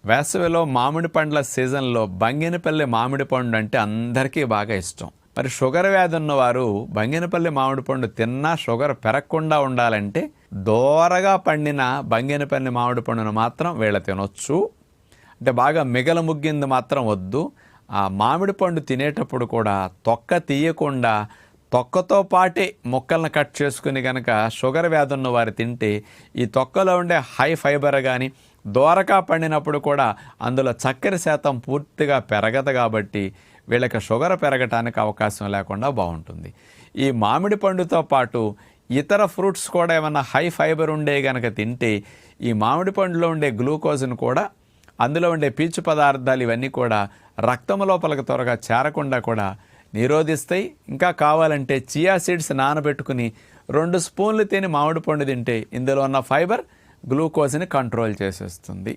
వేసవిలో మామిడి పండ్ల సీజన్లో బంగినపల్లి మామిడి పండు అంటే అందరికీ బాగా ఇష్టం. మరి షుగర్ వ్యాధి ఉన్నవారు బంగినపల్లి మామిడి పండు తిన్నా షుగర్ పెరగకుండా ఉండాలంటే దోరగా పండిన బంగినపల్లి మామిడి పండును మాత్రం వీళ్ళ తినొచ్చు. అంటే బాగా మిగల ముగ్గింది మాత్రం వద్దు. ఆ మామిడి పండు తినేటప్పుడు కూడా తొక్క తీయకుండా తొక్కతో పాటే ముక్కలను కట్ చేసుకుని కనుక షుగర్ వ్యాధి ఉన్న వారు తింటే ఈ తొక్కలో ఉండే హై ఫైబర్ కానీ దోరగా పండినప్పుడు కూడా అందులో చక్కెర శాతం పూర్తిగా పెరగదు కాబట్టి వీళ్ళకి షుగర్ పెరగటానికి అవకాశం లేకుండా బాగుంటుంది. ఈ మామిడి పండుతో పాటు ఇతర ఫ్రూట్స్ కూడా ఏమన్నా హై ఫైబర్ ఉండే కనుక తింటే ఈ మామిడి పండులో ఉండే గ్లూకోజ్ను కూడా అందులో ఉండే పీచు పదార్థాలు ఇవన్నీ కూడా రక్తం లోపలికి త్వరగా చేరకుండా కూడా నిరోధిస్తాయి. ఇంకా కావాలంటే చియా సీడ్స్ నానబెట్టుకుని 2 స్పూన్లు తిని మామిడి పండు తింటే ఇందులో ఉన్న ఫైబర్ గ్లూకోజ్ని కంట్రోల్ చేసేస్తుంది.